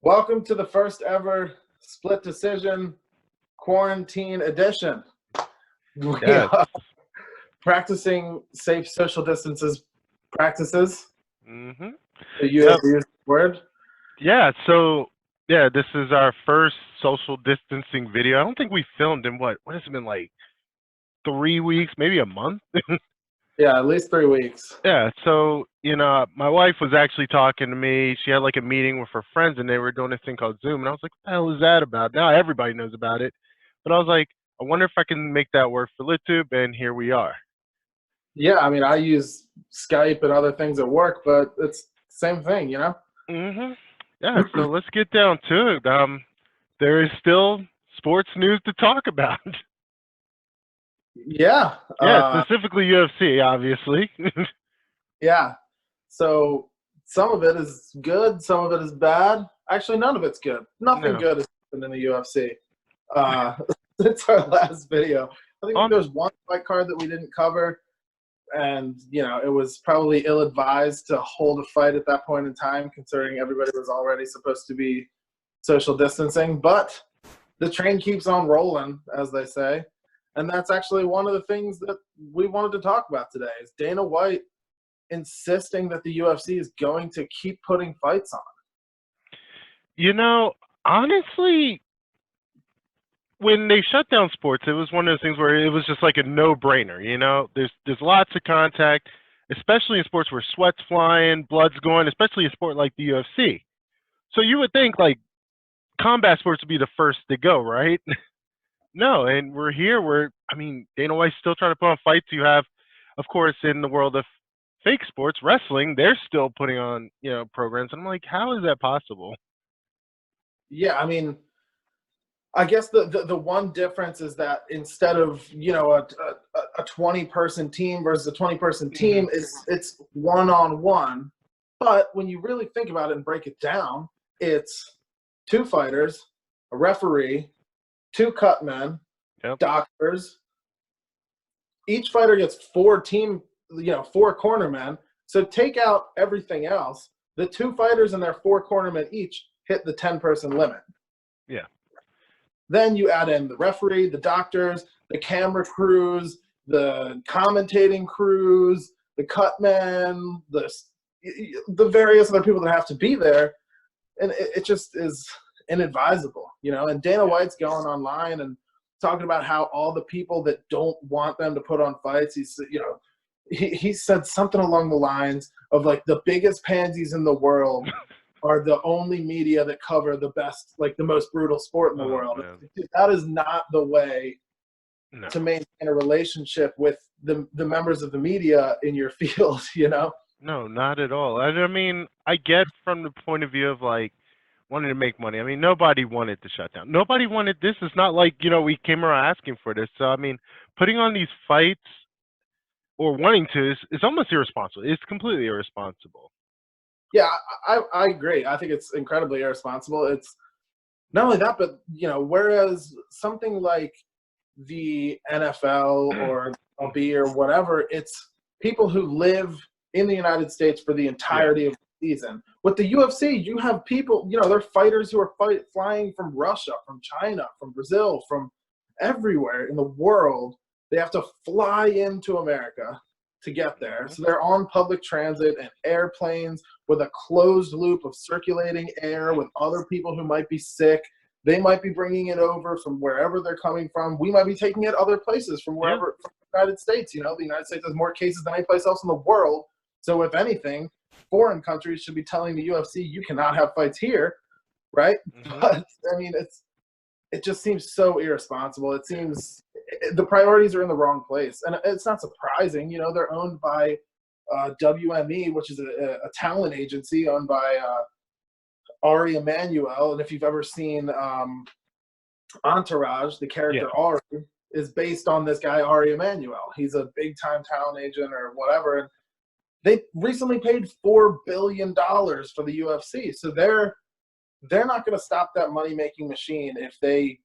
Welcome to the first ever split decision quarantine edition. We Yes. are practicing safe social distances practices. Mm-hmm. You have to use the word. Yeah, so this is our first social distancing video. I don't think we filmed in what has it been, like 3 weeks, maybe a month? Yeah, at least 3 weeks. Yeah, so my wife was actually talking to me. She had like a meeting with her friends and they were doing this thing called Zoom, and I was like, what the hell is that about? Now everybody knows about it. But I was like, I wonder if I can make that work for LitTube, and here we are. Yeah, I mean, I use Skype and other things at work, but it's the same thing, you know? Mm-hmm. Yeah, so let's get down to it. There is still sports news to talk about. Yeah. Yeah, specifically UFC, obviously. Yeah. So some of it is good, some of it is bad. Actually, none of it's good. Nothing No. good has happened in the UFC. Since our last video. I think there was one fight card that we didn't cover, and it was probably ill-advised to hold a fight at that point in time, considering everybody was already supposed to be social distancing. But the train keeps on rolling, as they say, and that's actually one of the things that we wanted to talk about today, is Dana White insisting that the UFC is going to keep putting fights on. Honestly, when they shut down sports, it was one of those things where it was just like a no-brainer. There's lots of contact, especially in sports where sweat's flying, blood's going, especially a sport like the UFC. So you would think like combat sports would be the first to go, right? No, and we're here where, Dana White's still trying to put on fights. You have, of course, in the world of fake sports, wrestling, they're still putting on, programs. And I'm like, how is that possible? Yeah, I mean, I guess the one difference is that instead of a 20-person team versus a 20-person team, it's one-on-one. But when you really think about it and break it down, it's 2 fighters, a referee, 2 cut men, doctors. Each fighter gets 4 cornermen. So take out everything else. The 2 fighters and their 4 cornermen each hit the 10-person limit. Yeah. Then you add in the referee, the doctors, the camera crews, the commentating crews, the cut men, the various other people that have to be there, and it just is inadvisable, And Dana White's going online and talking about how all the people that don't want them to put on fights, he said something along the lines of like the biggest pansies in the world are the only media that cover the best, like the most brutal sport in the world. That is not the way to maintain a relationship with the members of the media in your field, No, not at all. I get from the point of view of like wanting to make money. Nobody wanted to shut down. Nobody wanted this. It's not like, we came around asking for this. So, putting on these fights or wanting to is almost irresponsible. It's completely irresponsible. Yeah, I agree. I think it's incredibly irresponsible. It's not only that, but whereas something like the NFL or MLB or whatever, it's people who live in the United States for the entirety of the season. With the UFC, you have people, they're fighters who are flying from Russia, from China, from Brazil, from everywhere in the world. They have to fly into America to get there. So they're on public transit and airplanes with a closed loop of circulating air with other people who might be sick. They might be bringing it over from wherever they're coming from. We might be taking it other places from wherever, from the United States. The United States has more cases than any place else in the world. So if anything, foreign countries should be telling the UFC, you cannot have fights here, right? But, it just seems so irresponsible. It seems the priorities are in the wrong place. And it's not surprising. They're owned by WME, which is a talent agency owned by Ari Emanuel. And if you've ever seen Entourage, the character Ari is based on this guy, Ari Emanuel. He's a big-time talent agent or whatever. And they recently paid $4 billion for the UFC. So they're not going to stop that money-making machine if they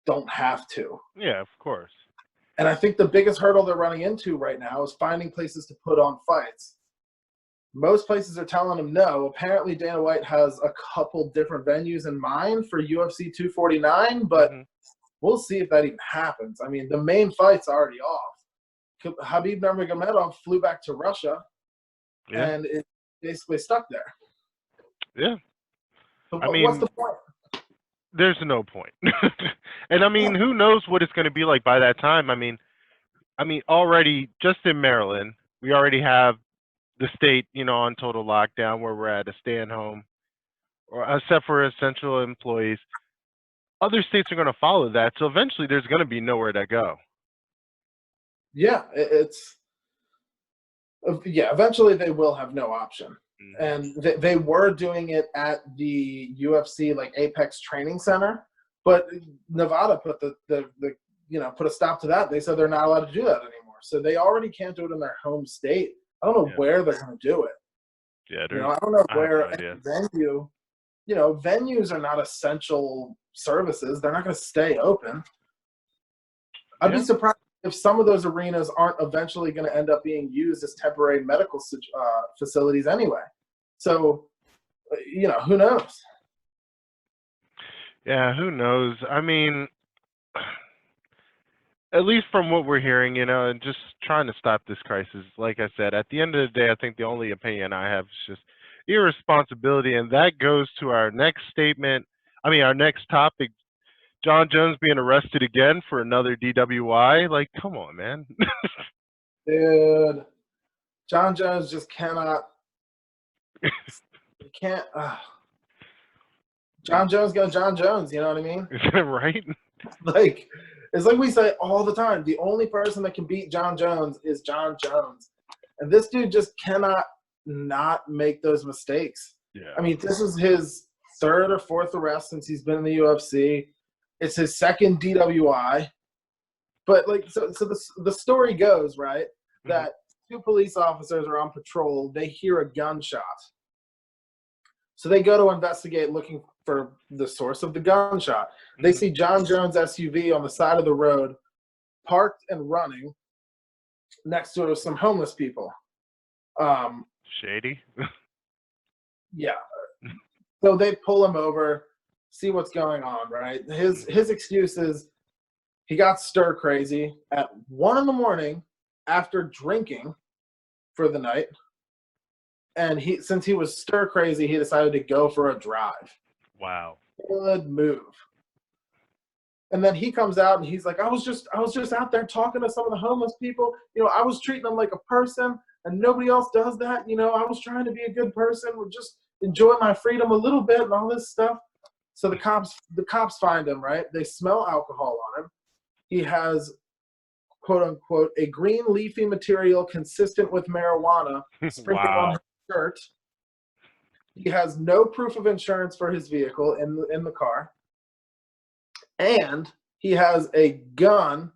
don't have to. Yeah, of course. And I think the biggest hurdle they're running into right now is finding places to put on fights. Most places are telling him no. Apparently, Dana White has a couple different venues in mind for UFC 249, but we'll see if that even happens. I mean, the main fight's already off. Khabib Nurmagomedov flew back to Russia, and it's basically stuck there. Yeah. So I mean, what's the point? There's no point. And I mean, who knows what it's going to be like by that time? I mean, already just in Maryland, we already have the state, on total lockdown where we're at a stay-at-home, or except for essential employees. Other states are going to follow that, so eventually there's going to be nowhere to go. Yeah, eventually they will have no option. And they were doing it at the UFC Apex Training Center, but Nevada put put a stop to that. They said they're not allowed to do that anymore. So they already can't do it in their home state. I don't know where they're going to do it. Yeah, I don't know where venue. Venues are not essential services. They're not going to stay open. I'd be surprised if some of those arenas aren't eventually going to end up being used as temporary medical facilities anyway. So, who knows? Yeah, who knows? I mean, at least from what we're hearing, and just trying to stop this crisis, like I said, at the end of the day, I think the only opinion I have is just irresponsibility, and that goes to our next our next topic, Jon Jones being arrested again for another DWI. Like, come on, man. Dude, Jon Jones just cannot. He can't. Jon Jones goes Jon Jones. You know what I mean? Is that right? It's like we say all the time. The only person that can beat Jon Jones is Jon Jones, and this dude just cannot not make those mistakes. Yeah. I mean, this is his third or fourth arrest since he's been in the UFC. It's his second DWI. But so the story goes, right, that two police officers are on patrol. They hear a gunshot. So they go to investigate looking for the source of the gunshot. They see Jon Jones' SUV on the side of the road, parked and running next to some homeless people. Shady. Yeah. So they pull him over, see what's going on, right? His excuse is he got stir crazy at 1 a.m. after drinking for the night. And since he was stir crazy, he decided to go for a drive. Wow. Good move. And then he comes out and he's like, I was just out there talking to some of the homeless people. I was treating them like a person, and nobody else does that. I was trying to be a good person, just enjoy my freedom a little bit and all this stuff. So the cops find him, right? They smell alcohol on him. He has, quote unquote, a green leafy material consistent with marijuana sprinkled on his shirt. He has no proof of insurance for his vehicle in the car. And he has a gun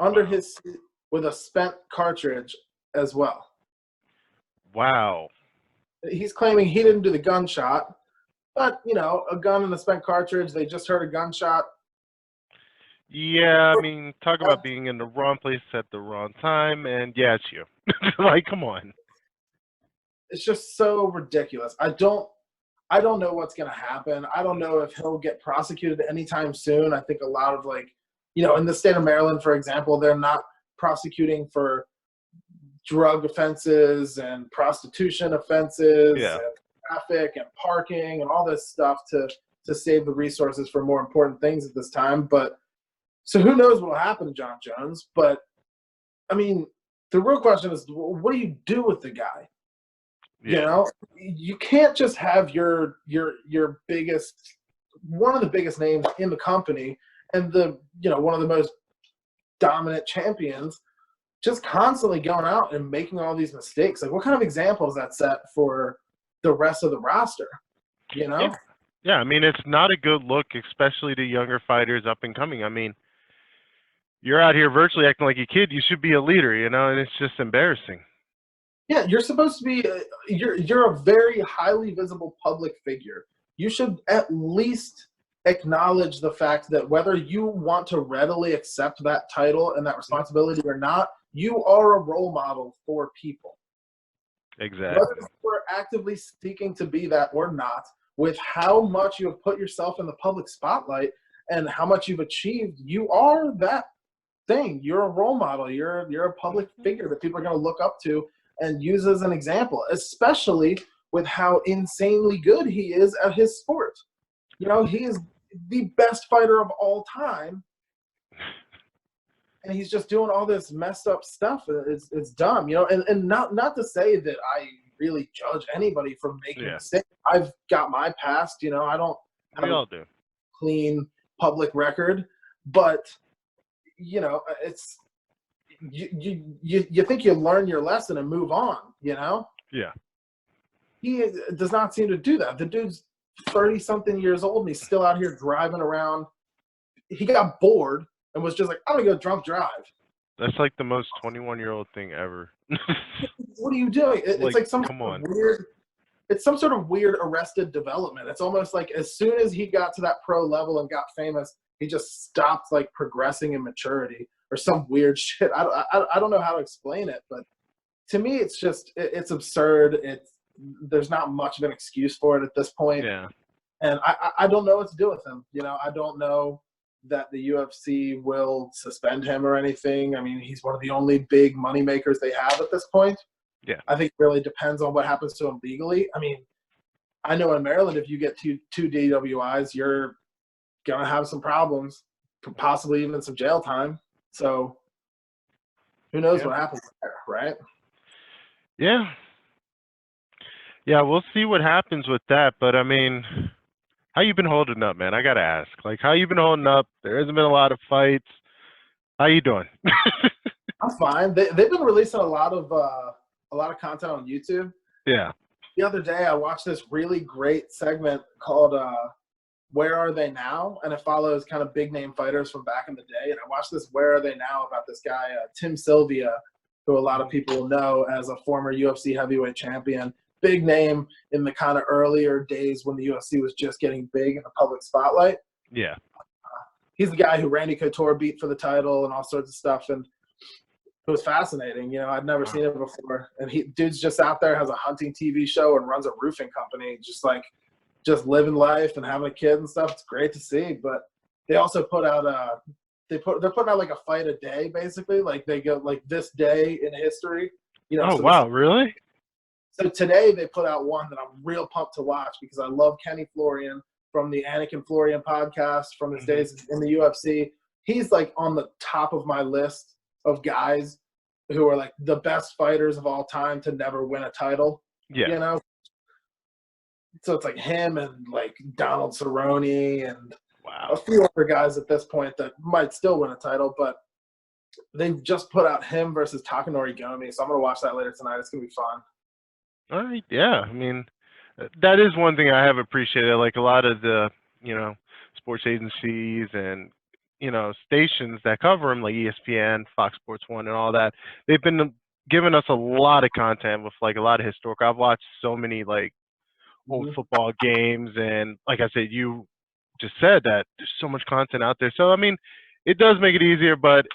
under his seat with a spent cartridge as well. Wow. He's claiming he didn't do the gunshot, but, a gun and a spent cartridge, they just heard a gunshot. Yeah, I mean, talk about being in the wrong place at the wrong time, and yeah, it's you. Come on. It's just so ridiculous. I don't know what's going to happen. I don't know if he'll get prosecuted anytime soon. I think a lot of in the state of Maryland, for example, they're not prosecuting for drug offenses and prostitution offenses and traffic and parking and all this stuff to save the resources for more important things at this time. But so who knows what will happen to Jon Jones? But I mean, the real question is, what do you do with the guy? Yeah. You can't just have your biggest, one of the biggest names in the company and one of the most dominant champions just constantly going out and making all these mistakes. What kind of example does that set for the rest of the roster? Yeah, I mean, it's not a good look, especially to younger fighters up and coming. I mean, you're out here virtually acting like a kid. You should be a leader, and it's just embarrassing. Yeah, you're supposed to be. You're a very highly visible public figure. You should at least acknowledge the fact that whether you want to readily accept that title and that responsibility or not, you are a role model for people. Exactly. Whether we're actively seeking to be that or not, with how much you have put yourself in the public spotlight and how much you've achieved, you are that thing. You're a role model. You're a public figure that people are going to look up to and use as an example, especially with how insanely good he is at his sport. You know, he is the best fighter of all time, and he's just doing all this messed up stuff. It's dumb, you know. And not to say that I really judge anybody for making mistakes. I've got my past, you know. I don't have a clean public record, but you know, it's you think you learn your lesson and move on, you know. Yeah. He does not seem to do that. The dude's 30-something years old and he's still out here driving around. He got bored and was just like, I'm gonna go drunk drive. That's like the most 21-year-old thing ever. What are you doing? It's like some come on. weird. It's some sort of weird Arrested Development. It's almost like as soon as he got to that pro level and got famous, he just stopped like progressing in maturity or some weird shit. I don't know how to explain it, but to me, it's just it's absurd. There's not much of an excuse for it at this point. Yeah. And I don't know what to do with him. You know, I don't know that the UFC will suspend him or anything. I mean, he's one of the only big money makers they have at this point. Yeah. I think it really depends on what happens to him legally. I mean, I know in Maryland, if you get two DWIs, you're going to have some problems, possibly even some jail time. So who knows what happens there, right? Yeah. Yeah, we'll see what happens with that. But, I mean, how you been holding up, man? I got to ask. Like, how you been holding up? There hasn't been a lot of fights. How you doing? I'm fine. They've been releasing a lot of content on YouTube. Yeah. The other day, I watched this really great segment called Where Are They Now? And it follows kind of big-name fighters from back in the day. And I watched this Where Are They Now about this guy, Tim Sylvia, who a lot of people know as a former UFC heavyweight champion. Big name in the kind of earlier days when the UFC was just getting big in the public spotlight. Yeah. He's the guy who Randy Couture beat for the title and all sorts of stuff. And it was fascinating. You know, I'd never seen it before. And dude's just out there, has a hunting TV show and runs a roofing company, just living life and having a kid and stuff. It's great to see. But they also put out they're putting out like a fight a day, basically. Like they go like this day in history. You know. Oh, wow, really? So today they put out one that I'm real pumped to watch because I love Kenny Florian from the Anakin Florian podcast from his days in the UFC. He's like on the top of my list of guys who are like the best fighters of all time to never win a title. Yeah. You know? So it's like him and like Donald Cerrone and a few other guys at this point that might still win a title, but they've just put out him versus Takanori Gomi. So I'm going to watch that later tonight. It's going to be fun. All right. Yeah. I mean, that is one thing I have appreciated. Like a lot of the, you know, sports agencies and, you know, stations that cover them, like ESPN, Fox Sports 1 and all that, they've been giving us a lot of content with like a lot of historical. I've watched so many like old football games, and like I said, you just said that there's so much content out there. So, I mean, it does make it easier, but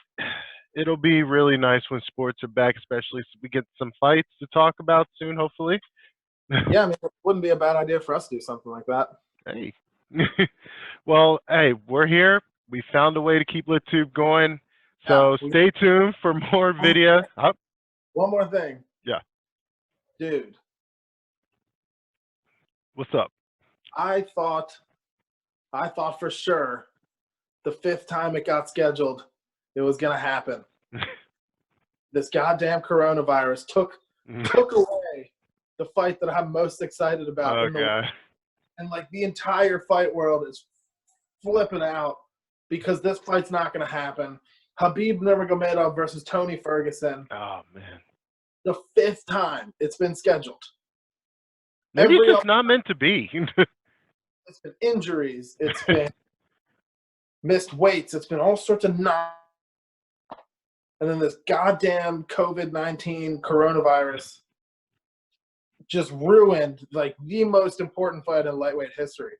it'll be really nice when sports are back, especially so we get some fights to talk about soon, hopefully. Yeah, I mean, it wouldn't be a bad idea for us to do something like that. Hey. Well, hey, we're here. We found a way to keep LitTube going. So stay tuned for more videos. One more thing. Yeah. Dude. What's up? I thought for sure the 5th time it got scheduled, it was going to happen. This goddamn coronavirus took away the fight that I'm most excited about. Oh, God. And like the entire fight world is flipping out because this fight's not going to happen. Khabib Nurmagomedov versus Tony Ferguson. Oh, man. The 5th time it's been scheduled. Maybe it's just not meant to be. It's been injuries. It's been missed weights. It's been all sorts of nonsense. And then this goddamn COVID-19 coronavirus just ruined like the most important fight in lightweight history.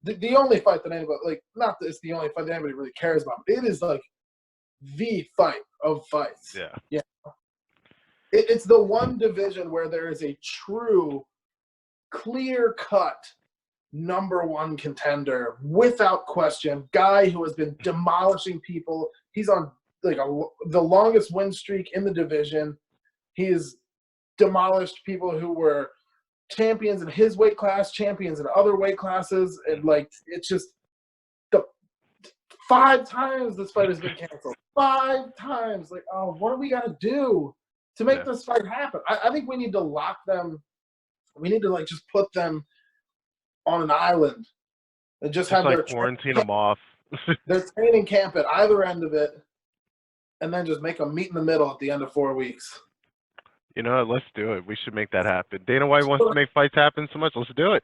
The only fight that anybody, like, not that it's the only fight that anybody really cares about, but it is like the fight of fights. Yeah. Yeah. It's the one division where there is a true, clear-cut #1 contender without question. Guy who has been demolishing people. He's on like the longest win streak in the division. He's demolished people who were champions in his weight class, champions in other weight classes, and like it's just the 5 times this fight has been canceled. 5 times. Like, oh, what do we got to do to make this fight happen? I think we need to lock them. We need to like just put them on an island and just have like quarantine them off. Their training camp at either end of it, and then just make them meet in the middle at the end of 4 weeks. You know what? Let's do it. We should make that happen. Dana White wants to make fights happen so much. Let's do it.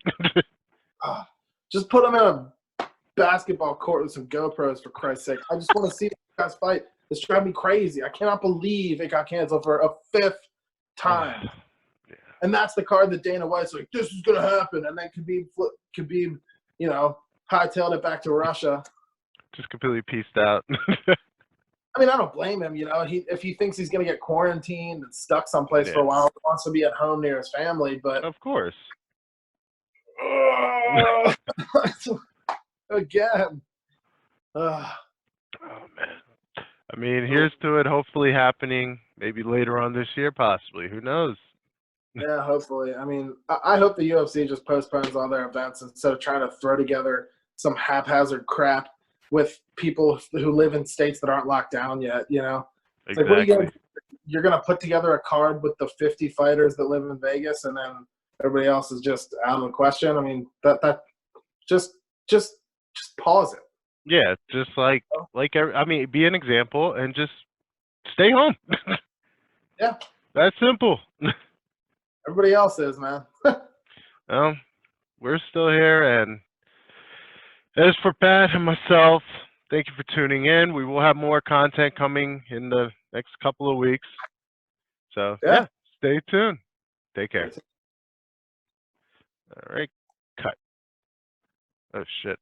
Just put them in a basketball court with some GoPros, for Christ's sake. I just want to see you guys fight. It's driving me crazy. I cannot believe it got canceled for a 5th time. Yeah. And that's the card that Dana White's like, this is going to happen. And then Khabib, you know, hightailed it back to Russia. Just completely pieced out. I mean, I don't blame him. You know, if he thinks he's going to get quarantined and stuck someplace for a while, he wants to be at home near his family. But of course. Again. Oh, man. I mean, here's to it hopefully happening maybe later on this year, possibly. Who knows? Yeah, hopefully. I mean, I hope the UFC just postpones all their events instead of trying to throw together some haphazard crap with people who live in states that aren't locked down yet, you know? It's exactly. like, what are you're going to put together a card with the 50 fighters that live in Vegas and then everybody else is just out of the question? I mean, that just pause it. Yeah, just like I mean, be an example and just stay home. Yeah. That's simple. Everybody else is, man. Well, we're still here, and as for Pat and myself, thank you for tuning in. We will have more content coming in the next couple of weeks. So, yeah stay tuned. Take care. All right. Cut. Oh, shit.